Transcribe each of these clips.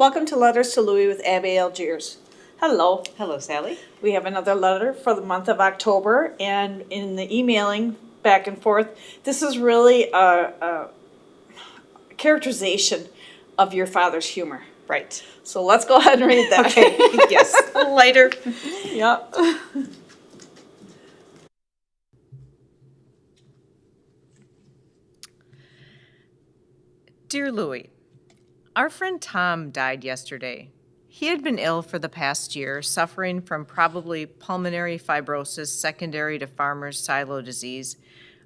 Welcome to Letters to Louie with Abby Algiers. Hello. Hello, Sally. We have another letter for the month of October, and in the emailing back and forth, this is really a characterization of your father's humor. Right. So let's go ahead and read that. Okay, yes. Lighter. Yep. Dear Louie, our friend Tom died yesterday. He had been ill for the past year, suffering from probably pulmonary fibrosis secondary to farmer's silo disease,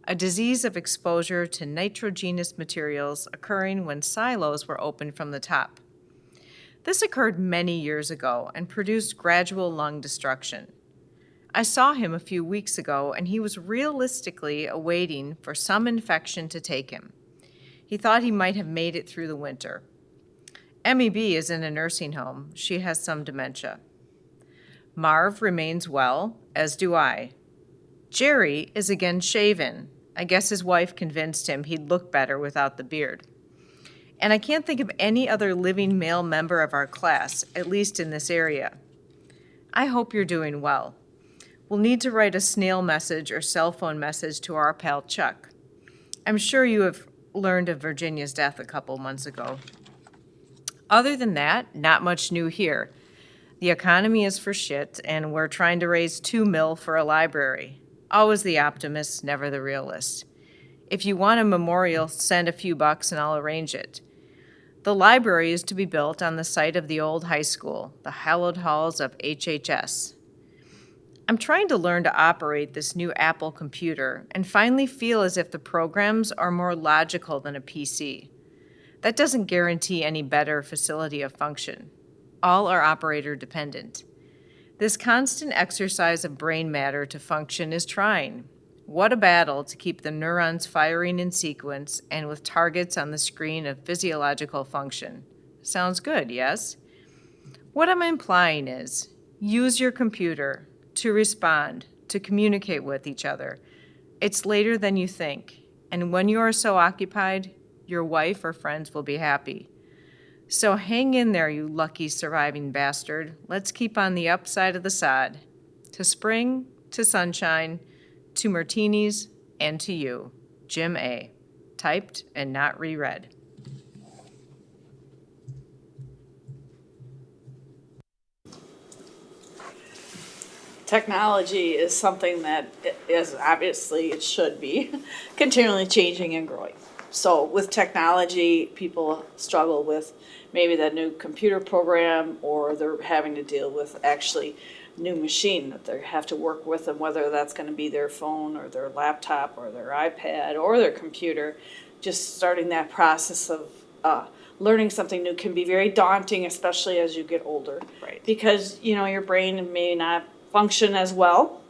a disease of exposure to nitrogenous materials occurring when silos were opened from the top. This occurred many years ago and produced gradual lung destruction. I saw him a few weeks ago, and he was realistically awaiting for some infection to take him. He thought he might have made it through the winter. Emmy B is in a nursing home. She has some dementia. Marv remains well, as do I. Jerry is again shaven. I guess his wife convinced him he'd look better without the beard. And I can't think of any other living male member of our class, at least in this area. I hope you're doing well. We'll need to write a snail message or cell phone message to our pal Chuck. I'm sure you have learned of Virginia's death a couple months ago. Other than that, not much new here. The economy is for shit, and we're trying to raise $2 million for a library. Always the optimist, never the realist. If you want a memorial, send a few bucks and I'll arrange it. The library is to be built on the site of the old high school, the hallowed halls of HHS. I'm trying to learn to operate this new Apple computer and finally feel as if the programs are more logical than a PC. That doesn't guarantee any better facility of function. All are operator dependent. This constant exercise of brain matter to function is trying. What a battle to keep the neurons firing in sequence and with targets on the screen of physiological function. Sounds good, yes? What I'm implying is, use your computer to respond, to communicate with each other. It's later than you think, and when you are so occupied, your wife or friends will be happy. So hang in there, you lucky surviving bastard. Let's keep on the upside of the sod. To spring, to sunshine, to martinis, and to you, Jim A. Typed and not reread. Technology is something that is obviously, it should be, continually changing and growing. So with technology, people struggle with maybe that new computer program, or they're having to deal with actually new machine that they have to work with, and whether that's going to be their phone or their laptop or their iPad or their computer. Just starting that process of learning something new can be very daunting, especially as you get older. Right. Because, your brain may not function as well.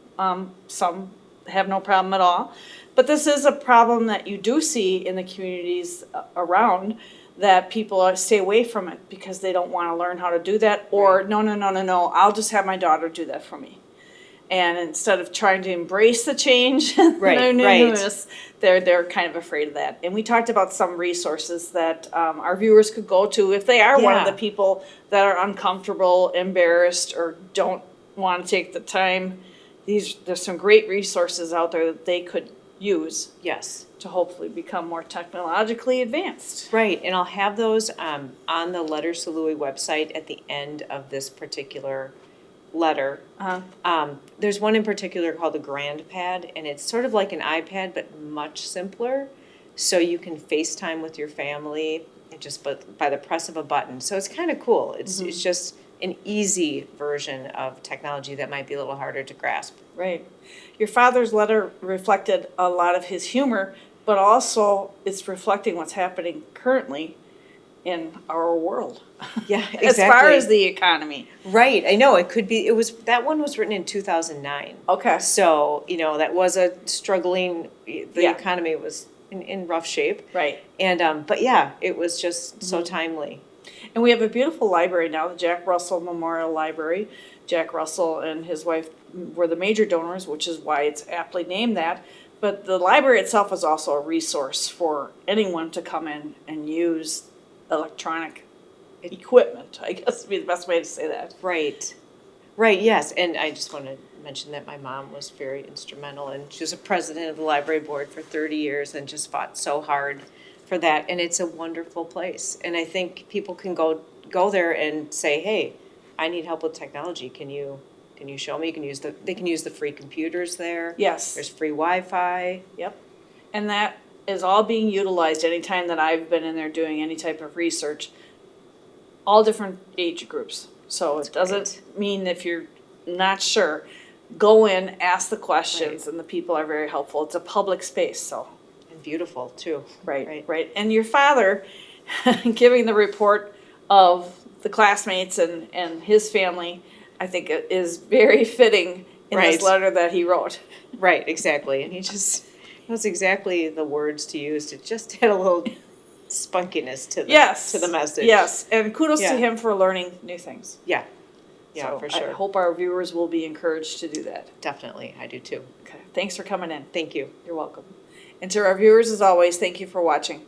Some have no problem at all. But this is a problem that you do see in the communities around, that people stay away from it because they don't want to learn how to do that, or Right. No, I'll just have my daughter do that for me. And instead of trying to embrace the change, Right, newness, they're kind of afraid of that. And we talked about some resources that our viewers could go to if they are one of Yeah. the people that are uncomfortable, embarrassed, or don't want to take the time. There's some great resources out there that they could use Yes. to hopefully become more technologically advanced. Right, and I'll have those on the Letters to Louie website at the end of this particular letter. There's one in particular called the Grand Pad, and it's sort of like an iPad, but much simpler. So you can FaceTime with your family just by the press of a button. So it's kind of cool. It's just an easy version of technology that might be a little harder to grasp. Right. Your father's letter reflected a lot of his humor, but also it's reflecting what's happening currently in our world. Yeah, exactly. As far as the economy. Right, I know, it could be, that one was written in 2009. Okay. So, that was a struggling, the Yeah. economy was in rough shape. Right. And, but yeah, it was just so timely. And we have a beautiful library now, the Jack Russell Memorial Library. Jack Russell and his wife were the major donors, which is why it's aptly named that. But the library itself is also a resource for anyone to come in and use electronic equipment, I guess would be the best way to say that. Right. Right, yes, and I just want to mention that my mom was very instrumental, and she was a president of the library board for 30 years and just fought so hard for that, and it's a wonderful place. And I think people can go there and say, hey, I need help with technology, can you show me? They can use the free computers there. Yes. There's free Wi-Fi. Yep. And that is all being utilized anytime that I've been in there doing any type of research, all different age groups. So it doesn't mean if you're not sure, go in, ask the questions, and the people are very helpful. It's a public space, so. And beautiful, too. Right. And your father giving the report of the classmates and his family, I think it is very fitting in this letter that he wrote. Right, exactly. And he just knows exactly the words to use to just add a little spunkiness to the message. Yes, and kudos to him for learning new things. Yeah, So for sure. I hope our viewers will be encouraged to do that. Definitely, I do too. Okay, thanks for coming in. Thank you. You're welcome. And to our viewers, as always, thank you for watching.